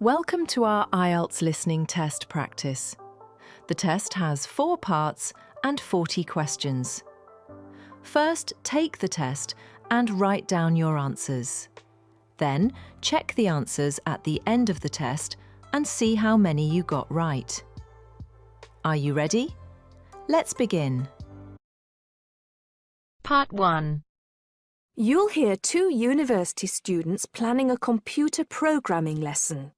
Welcome to our IELTS listening test practice. The test has 4 parts and 40 questions. First, take the test and write down your answers. Then, check the answers at the end of the test and see how many you got right. Are you ready? Let's begin. Part 1. You'll hear 2 university students planning a computer programming lesson.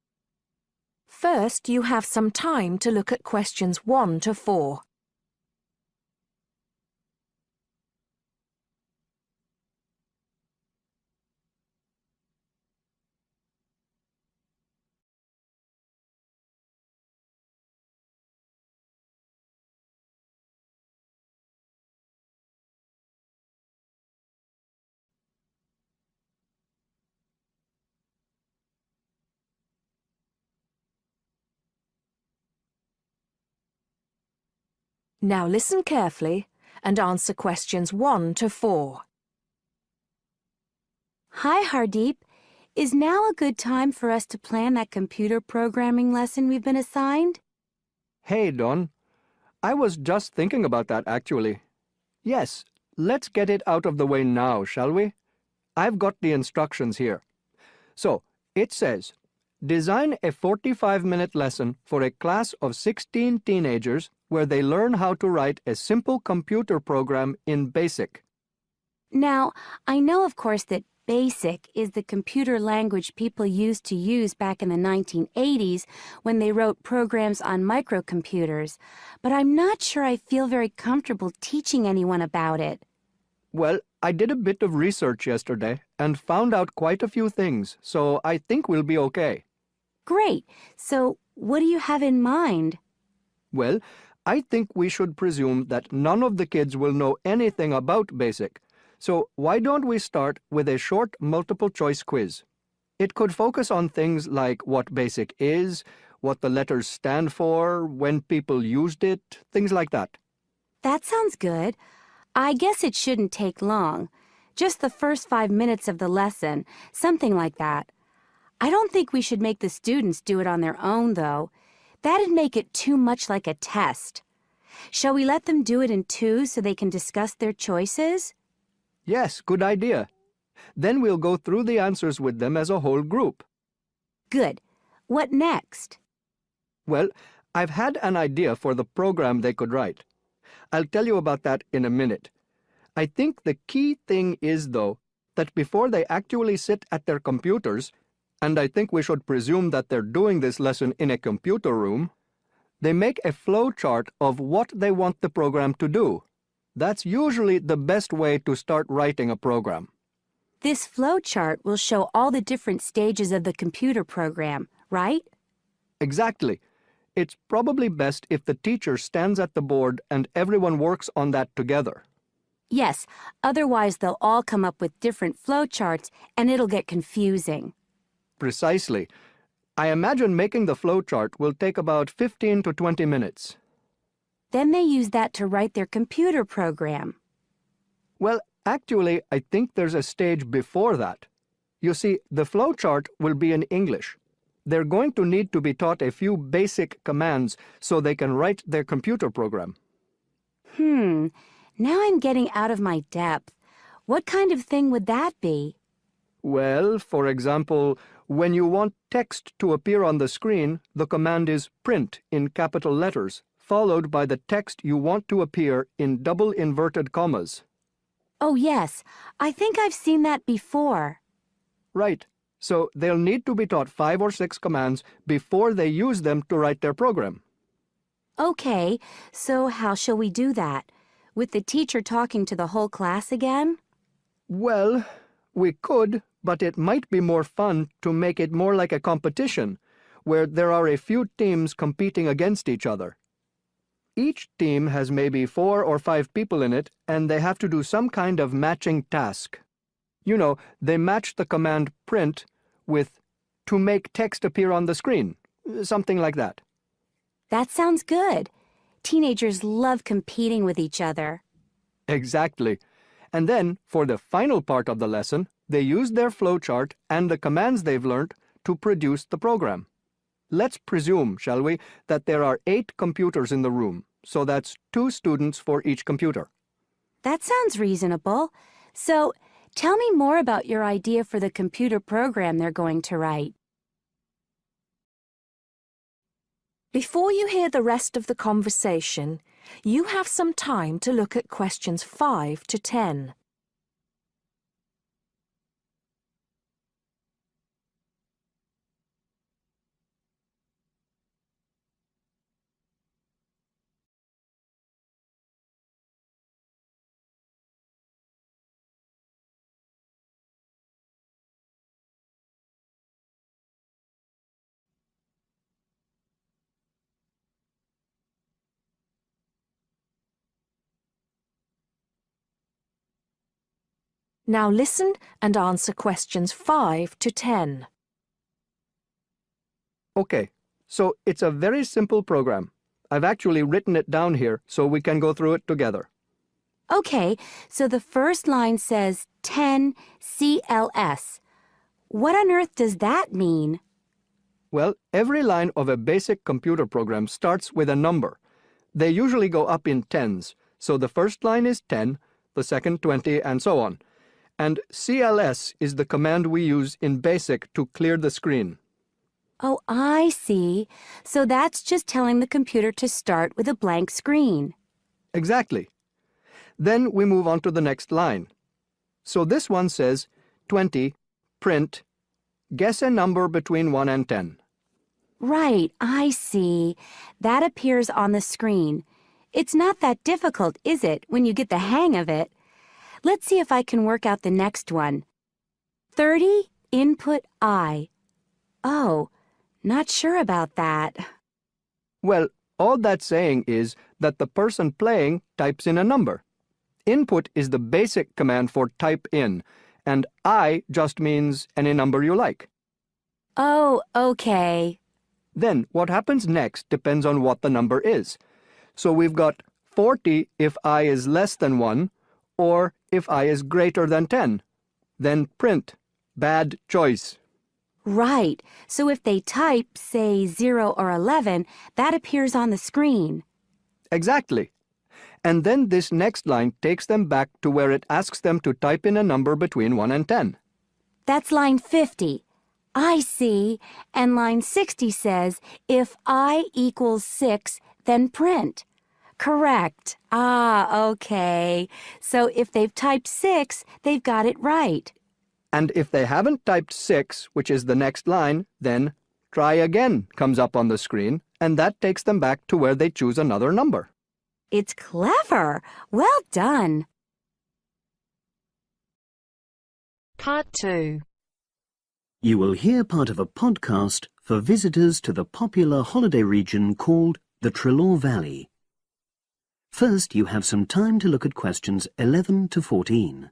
First, you have some time to look at questions 1 to 4. Now listen carefully and answer questions 1 to 4. Hi, Hardeep. Is now a good time for us to plan that computer programming lesson we've been assigned? Hey, Dawn. I was just thinking about that, actually. Yes, let's get it out of the way now, shall we? I've got the instructions here. So, it says, design a 45-minute lesson for a class of 16 teenagers where they learn how to write a simple computer program in BASIC. Now, I know, of course, that BASIC is the computer language people used to use back in the 1980s when they wrote programs on microcomputers, but I'm not sure I feel very comfortable teaching anyone about it. Well, I did a bit of research yesterday and found out quite a few things, so I think we'll be okay. Great. So, what do you have in mind? Well, I think we should presume that none of the kids will know anything about BASIC. So why don't we start with a short multiple-choice quiz? It could focus on things like what BASIC is, what the letters stand for, when people used it, things like that. That sounds good. I guess it shouldn't take long. Just the first 5 minutes of the lesson, something like that. I don't think we should make the students do it on their own, though. That'd make it too much like a test. Shall we let them do it in 2 so they can discuss their choices? Yes, good idea. Then we'll go through the answers with them as a whole group. Good. What next? Well, I've had an idea for the program they could write. I'll tell you about that in a minute. I think the key thing is, though, that before they actually sit at their computers, and I think we should presume that they're doing this lesson in a computer room, they make a flow chart of what they want the program to do. That's usually the best way to start writing a program. This flow chart will show all the different stages of the computer program, right? Exactly. It's probably best if the teacher stands at the board and everyone works on that together. Yes, otherwise they'll all come up with different flow charts and it'll get confusing. Precisely. I imagine making the flow chart will take about 15 to 20 minutes. Then they use that to write their computer program. Well, actually, I think there's a stage before that. You see, the flow chart will be in English. They're going to need to be taught a few basic commands so they can write their computer program. Now I'm getting out of my depth. What kind of thing would that be? Well, for example, when you want text to appear on the screen, the command is print in capital letters, followed by the text you want to appear in double inverted commas. Oh, yes. I think I've seen that before. Right. So they'll need to be taught 5 or 6 commands before they use them to write their program. Okay, so how shall we do that? With the teacher talking to the whole class again? Well, we could, but it might be more fun to make it more like a competition, where there are a few teams competing against each other. Each team has maybe 4 or 5 people in it, and they have to do some kind of matching task. You know, they match the command print with to make text appear on the screen, something like that. That sounds good. Teenagers love competing with each other. Exactly. And then, for the final part of the lesson, they use their flowchart and the commands they've learned to produce the program. Let's presume, shall we, that there are 8 computers in the room, so that's 2 students for each computer. That sounds reasonable. So, tell me more about your idea for the computer program they're going to write. Before you hear the rest of the conversation, you have some time to look at questions 5 to 10. Now listen and answer questions 5 to 10. Okay, so it's a very simple program. I've actually written it down here so we can go through it together. Okay, so the first line says 10 CLS. What on earth does that mean? Well, every line of a basic computer program starts with a number. They usually go up in tens, so the first line is 10, the second 20, and so on. And CLS is the command we use in BASIC to clear the screen. Oh, I see. So that's just telling the computer to start with a blank screen. Exactly. Then we move on to the next line. So this one says 20, print, guess a number between 1 and 10. Right, I see. That appears on the screen. It's not that difficult, is it, when you get the hang of it? Let's see if I can work out the next one. 30, input I. Oh, not sure about that. Well, all that's saying is that the person playing types in a number. Input is the basic command for type in, and I just means any number you like. Oh, okay. Then what happens next depends on what the number is. So we've got 40 if I is less than 1, or if I is greater than 10. Then print. Bad choice. Right, so if they type, say, 0 or 11, that appears on the screen. Exactly. And then this next line takes them back to where it asks them to type in a number between 1 and 10. That's line 50. I see. And line 60 says, if I equals 6, then print. Correct. Ah, okay. So if they've typed 6, they've got it right. And if they haven't typed 6, which is the next line, then try again comes up on the screen, and that takes them back to where they choose another number. It's clever. Well done. Part 2. You will hear part of a podcast for visitors to the popular holiday region called the Trelaw Valley. First, you have some time to look at questions 11 to 14.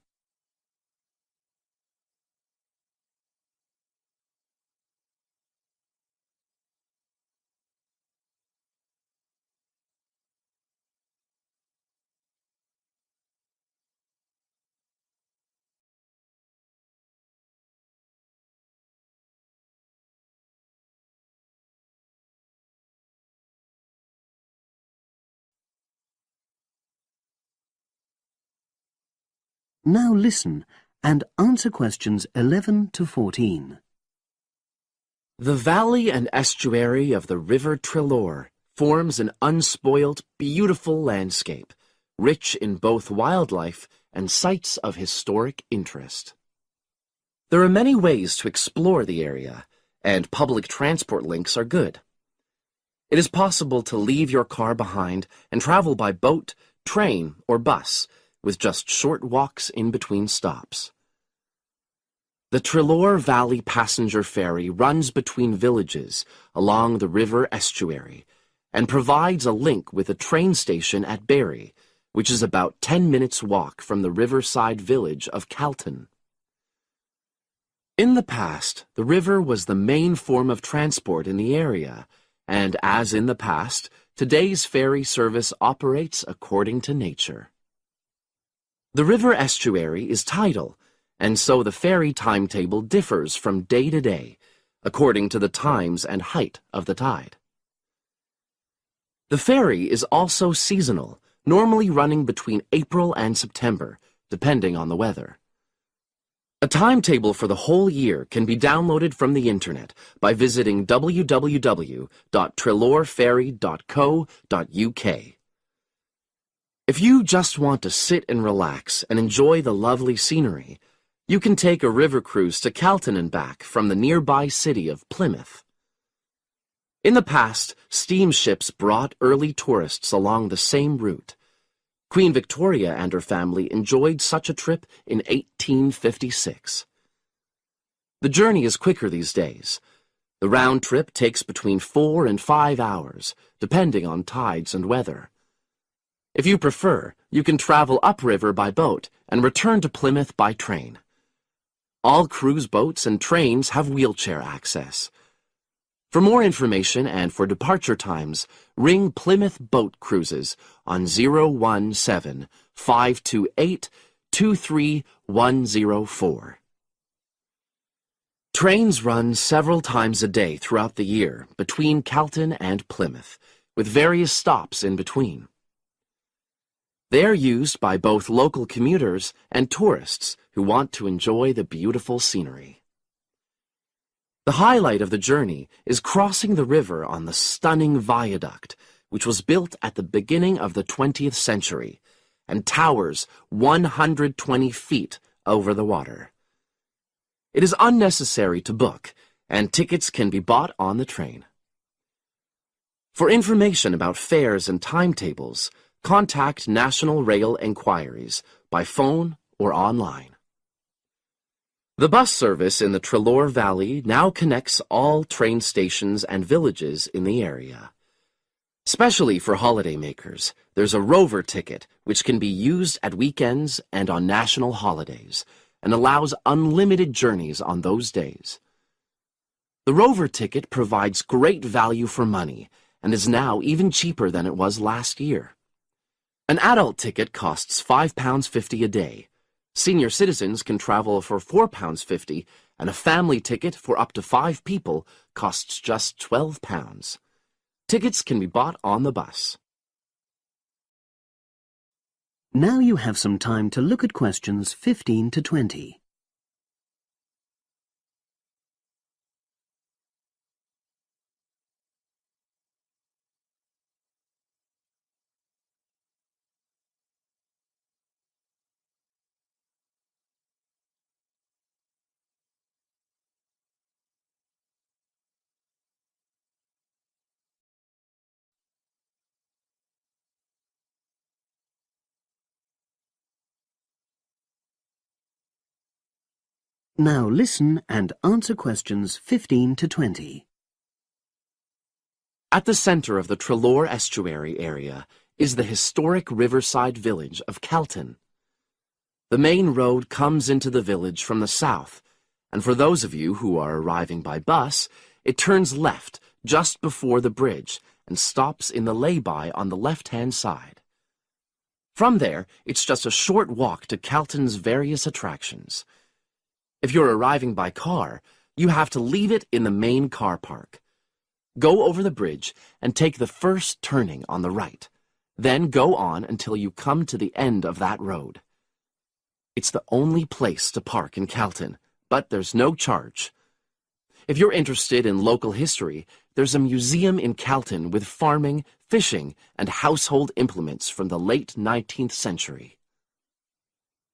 Now listen and answer questions 11 to 14. The valley and estuary of the River Trelaw forms an unspoilt, beautiful landscape, rich in both wildlife and sites of historic interest. There are many ways to explore the area, and public transport links are good. It is possible to leave your car behind and travel by boat, train, or bus, with just short walks in between stops. The Trelaw Valley Passenger Ferry runs between villages along the river estuary and provides a link with a train station at Barry, which is about 10 minutes' walk from the riverside village of Calton. In the past, the river was the main form of transport in the area, and as in the past, today's ferry service operates according to nature. The river estuary is tidal, and so the ferry timetable differs from day to day, according to the times and height of the tide. The ferry is also seasonal, normally running between April and September, depending on the weather. A timetable for the whole year can be downloaded from the internet by visiting www.trilorferry.co.uk. If you just want to sit and relax and enjoy the lovely scenery, you can take a river cruise to Calton and back from the nearby city of Plymouth. In the past, steamships brought early tourists along the same route. Queen Victoria and her family enjoyed such a trip in 1856. The journey is quicker these days. The round trip takes between 4 and 5 hours, depending on tides and weather. If you prefer, you can travel upriver by boat and return to Plymouth by train. All cruise boats and trains have wheelchair access. For more information and for departure times, ring Plymouth Boat Cruises on 017-528-23104. Trains run several times a day throughout the year between Calton and Plymouth, with various stops in between. They are used by both local commuters and tourists who want to enjoy the beautiful scenery. The highlight of the journey is crossing the river on the stunning viaduct, which was built at the beginning of the 20th century and towers 120 feet over the water. It is unnecessary to book, and tickets can be bought on the train. For information about fares and timetables, contact National Rail Enquiries by phone or online. The bus service in the Trelor Valley now connects all train stations and villages in the area. Especially for holidaymakers, there's a Rover ticket which can be used at weekends and on national holidays and allows unlimited journeys on those days. The Rover ticket provides great value for money and is now even cheaper than it was last year. An adult ticket costs £5.50 a day. Senior citizens can travel for £4.50, and a family ticket for up to 5 people costs just £12. Tickets can be bought on the bus. Now you have some time to look at questions 15 to 20. Now listen and answer questions 15 to 20. At the center of the Trelor estuary area is the historic riverside village of Calton. The main road comes into the village from the south, and for those of you who are arriving by bus, it turns left just before the bridge and stops in the lay-by on the left-hand side. From there, it's just a short walk to Calton's various attractions. If you're arriving by car, you have to leave it in the main car park. Go over the bridge and take the first turning on the right. Then go on until you come to the end of that road. It's the only place to park in Calton, but there's no charge. If you're interested in local history, there's a museum in Calton with farming, fishing, and household implements from the late 19th century.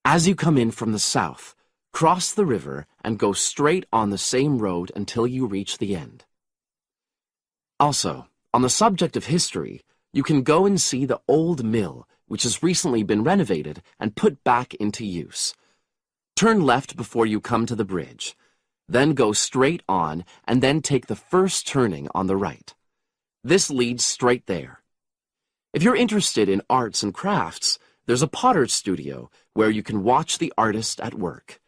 As you come in from the south, cross the river and go straight on the same road until you reach the end. Also, on the subject of history, you can go and see the old mill, which has recently been renovated and put back into use. Turn left before you come to the bridge. Then go straight on and then take the first turning on the right. This leads straight there. If you're interested in arts and crafts, there's a potter's studio where you can watch the artist at work.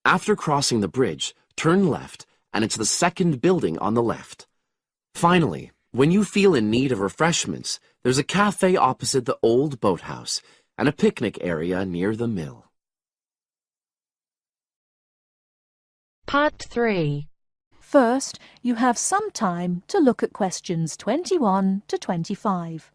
After crossing the bridge, turn left, and it's the second building on the left. Finally, when you feel in need of refreshments, there's a cafe opposite the old boathouse and a picnic area near the mill. Part 3. First, you have some time to look at questions 21 to 25.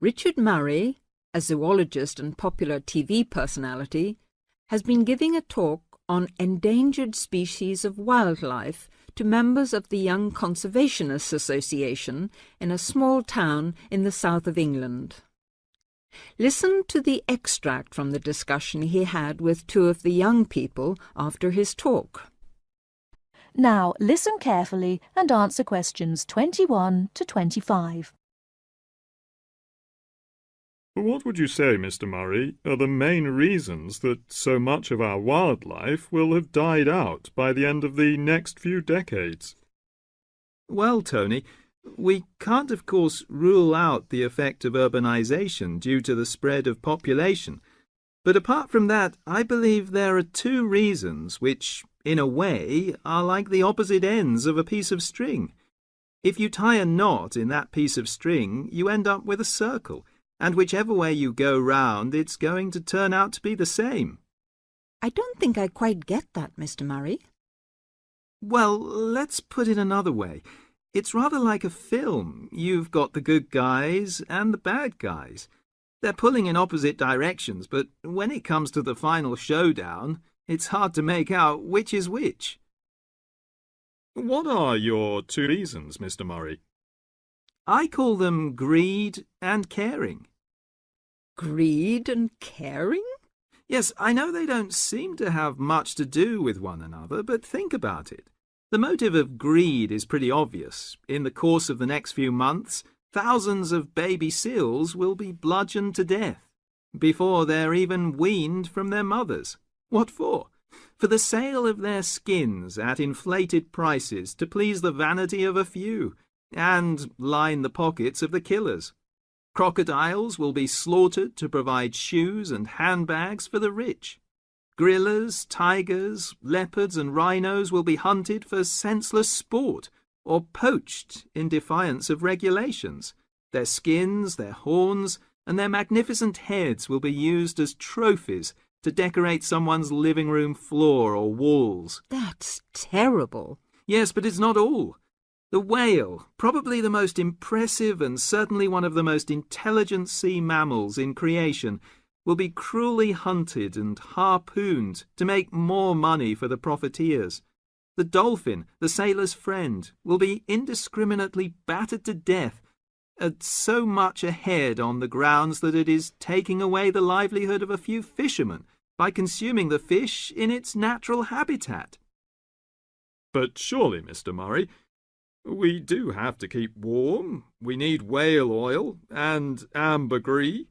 Richard Murray, a zoologist and popular TV personality, has been giving a talk on endangered species of wildlife to members of the Young Conservationists Association in a small town in the south of England. Listen to the extract from the discussion he had with two of the young people after his talk. Now listen carefully and answer questions 21 to 25. What would you say, Mr. Murray, are the main reasons that so much of our wildlife will have died out by the end of the next few decades? Well, Tony, we can't of course rule out the effect of urbanization due to the spread of population. But apart from that, I believe there are two reasons which, in a way, are like the opposite ends of a piece of string. If you tie a knot in that piece of string, you end up with a circle. And whichever way you go round, it's going to turn out to be the same. I don't think I quite get that, Mr. Murray. Well, let's put it another way. It's rather like a film. You've got the good guys and the bad guys. They're pulling in opposite directions, but when it comes to the final showdown, it's hard to make out which is which. What are your two reasons, Mr. Murray? I call them greed and caring. Greed and caring? Yes, I know they don't seem to have much to do with one another, but think about it. The motive of greed is pretty obvious. In the course of the next few months, thousands of baby seals will be bludgeoned to death before they're even weaned from their mothers. What for? For the sale of their skins at inflated prices to please the vanity of a few and line the pockets of the killers. Crocodiles will be slaughtered to provide shoes and handbags for the rich. Gorillas, tigers, leopards and rhinos will be hunted for senseless sport or poached in defiance of regulations. Their skins, their horns and their magnificent heads will be used as trophies to decorate someone's living room floor or walls. That's terrible. Yes, but it's not all. The whale, probably the most impressive and certainly one of the most intelligent sea mammals in creation, will be cruelly hunted and harpooned to make more money for the profiteers. The dolphin, the sailor's friend, will be indiscriminately battered to death at so much a head on the grounds that it is taking away the livelihood of a few fishermen by consuming the fish in its natural habitat. But surely, Mr. Murray, we do have to keep warm. We need whale oil and ambergris.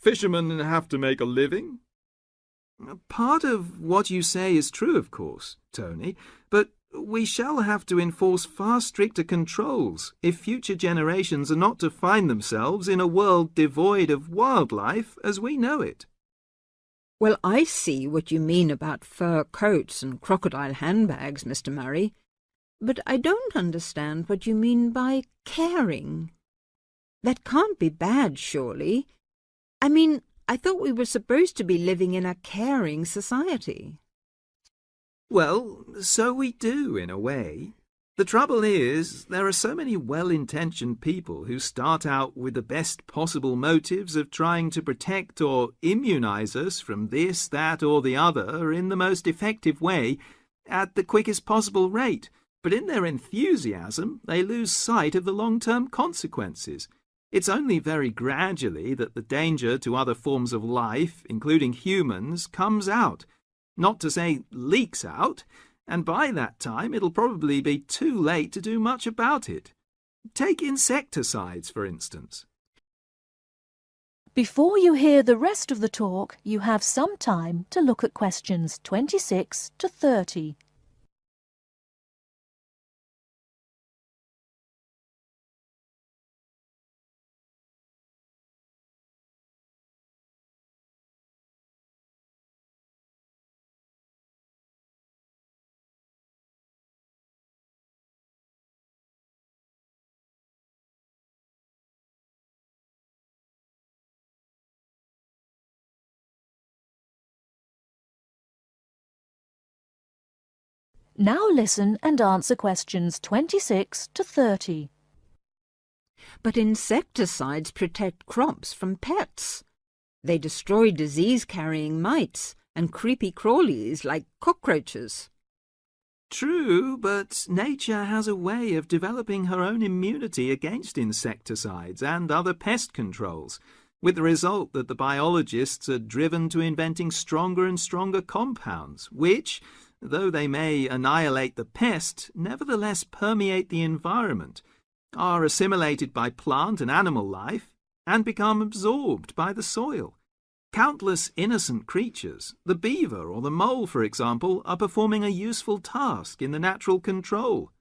Fishermen have to make a living. Part of what you say is true, of course, Tony, but we shall have to enforce far stricter controls if future generations are not to find themselves in a world devoid of wildlife as we know it. Well, I see what you mean about fur coats and crocodile handbags, Mr. Murray. But I don't understand what you mean by caring. That can't be bad, surely. I mean, I thought we were supposed to be living in a caring society. Well, so we do, in a way. The trouble is, there are so many well-intentioned people who start out with the best possible motives of trying to protect or immunize us from this, that, or the other in the most effective way at the quickest possible rate. But in their enthusiasm, they lose sight of the long-term consequences. It's only very gradually that the danger to other forms of life, including humans, comes out. Not to say leaks out, and by that time it'll probably be too late to do much about it. Take insecticides, for instance. Before you hear the rest of the talk, you have some time to look at questions 26 to 30. Now listen and answer questions 26 to 30. But insecticides protect crops from pests. They destroy disease-carrying mites and creepy crawlies like cockroaches. True, but nature has a way of developing her own immunity against insecticides and other pest controls, with the result that the biologists are driven to inventing stronger and stronger compounds, which, though they may annihilate the pest, nevertheless permeate the environment, are assimilated by plant and animal life, and become absorbed by the soil. Countless innocent creatures, the beaver or the mole, for example, are performing a useful task in the natural control.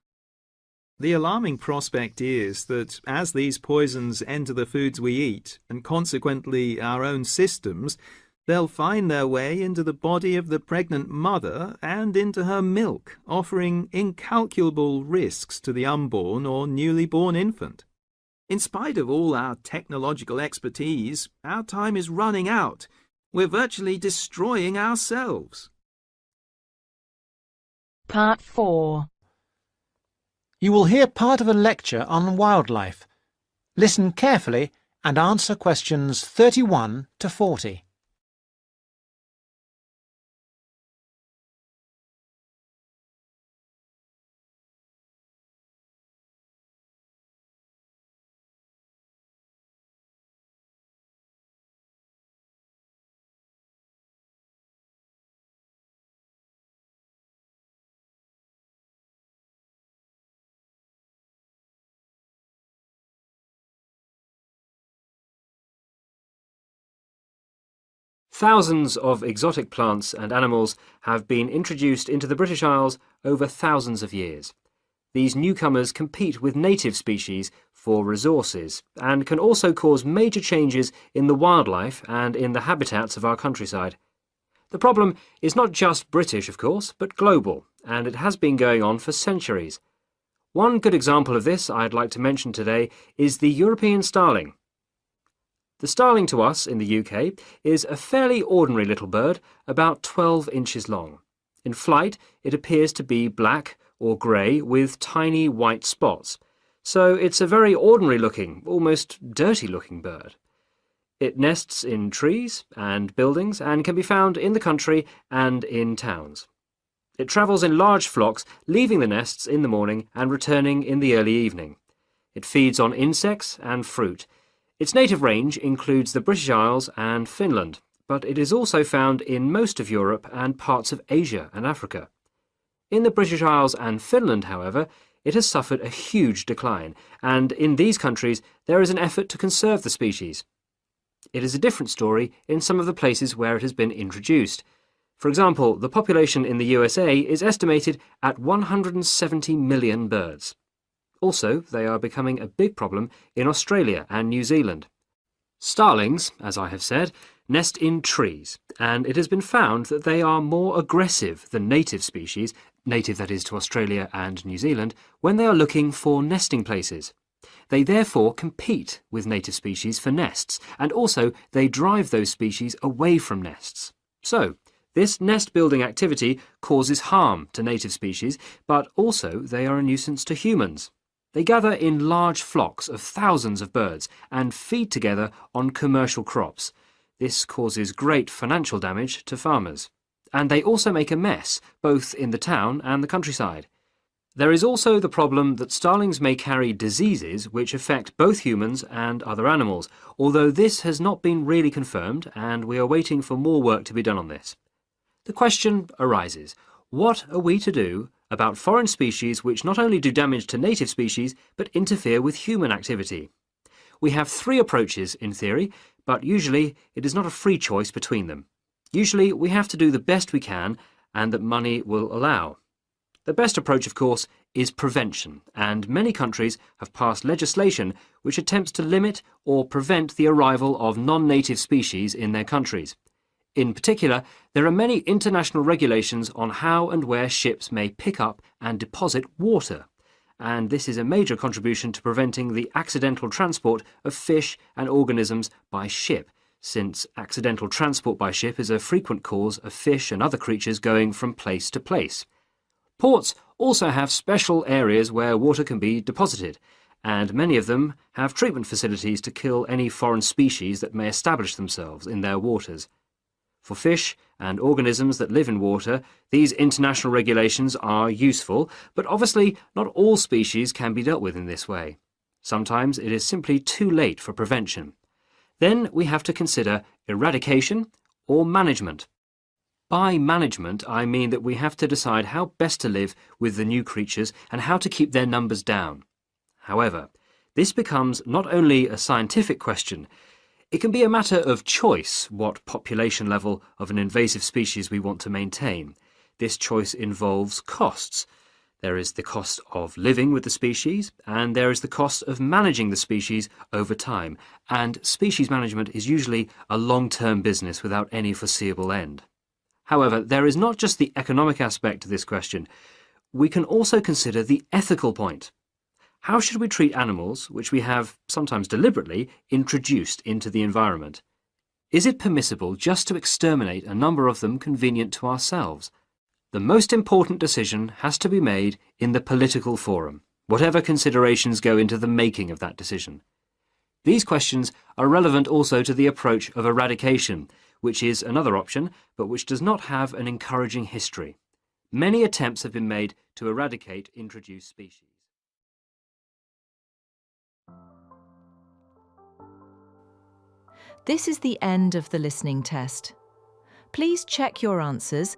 The alarming prospect is that as these poisons enter the foods we eat, and consequently our own systems, they'll find their way into the body of the pregnant mother and into her milk, offering incalculable risks to the unborn or newly born infant. In spite of all our technological expertise, our time is running out. We're virtually destroying ourselves. Part 4. You will hear part of a lecture on wildlife. Listen carefully and answer questions 31 to 40. Thousands of exotic plants and animals have been introduced into the British Isles over thousands of years. These newcomers compete with native species for resources and can also cause major changes in the wildlife and in the habitats of our countryside. The problem is not just British, of course, but global, and it has been going on for centuries. One good example of this I'd like to mention today is the European starling. The starling to us in the UK is a fairly ordinary little bird, about 12 inches long. In flight, it appears to be black or grey with tiny white spots. So it's a very ordinary-looking, almost dirty-looking bird. It nests in trees and buildings and can be found in the country and in towns. It travels in large flocks, leaving the nests in the morning and returning in the early evening. It feeds on insects and fruit. Its native range includes the British Isles and Finland, but it is also found in most of Europe and parts of Asia and Africa. In the British Isles and Finland, however, it has suffered a huge decline, and in these countries there is an effort to conserve the species. It is a different story in some of the places where it has been introduced. For example, the population in the USA is estimated at 170 million birds. Also, they are becoming a big problem in Australia and New Zealand. Starlings, as I have said, nest in trees, and it has been found that they are more aggressive than native species, native that is to Australia and New Zealand, when they are looking for nesting places. They therefore compete with native species for nests, and also they drive those species away from nests. So, this nest-building activity causes harm to native species, but also they are a nuisance to humans. They gather in large flocks of thousands of birds and feed together on commercial crops. This causes great financial damage to farmers. And they also make a mess, both in the town and the countryside. There is also the problem that starlings may carry diseases which affect both humans and other animals, although this has not been really confirmed and we are waiting for more work to be done on this. The question arises, what are we to do about foreign species which not only do damage to native species but interfere with human activity? We have three approaches in theory, but usually it is not a free choice between them. Usually we have to do the best we can and that money will allow. The best approach, of course, is prevention, and many countries have passed legislation which attempts to limit or prevent the arrival of non-native species in their countries. In particular, there are many international regulations on how and where ships may pick up and deposit water, and this is a major contribution to preventing the accidental transport of fish and organisms by ship, since accidental transport by ship is a frequent cause of fish and other creatures going from place to place. Ports also have special areas where water can be deposited, and many of them have treatment facilities to kill any foreign species that may establish themselves in their waters. For fish and organisms that live in water, these international regulations are useful, but obviously not all species can be dealt with in this way. Sometimes it is simply too late for prevention. Then we have to consider eradication or management. By management, I mean that we have to decide how best to live with the new creatures and how to keep their numbers down. However, this becomes not only a scientific question, it can be a matter of choice what population level of an invasive species we want to maintain. This choice involves costs. There is the cost of living with the species, and there is the cost of managing the species over time, and species management is usually a long-term business without any foreseeable end. However, there is not just the economic aspect to this question. We can also consider the ethical point. How should we treat animals which we have, sometimes deliberately, introduced into the environment? Is it permissible just to exterminate a number of them convenient to ourselves? The most important decision has to be made in the political forum, whatever considerations go into the making of that decision. These questions are relevant also to the approach of eradication, which is another option, but which does not have an encouraging history. Many attempts have been made to eradicate introduced species. This is the end of the listening test. Please check your answers .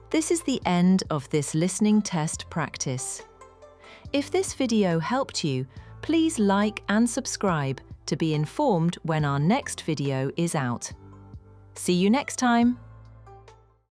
This is the end of this listening test practice. If this video helped you, please like and subscribe to be informed when our next video is out. See you next time!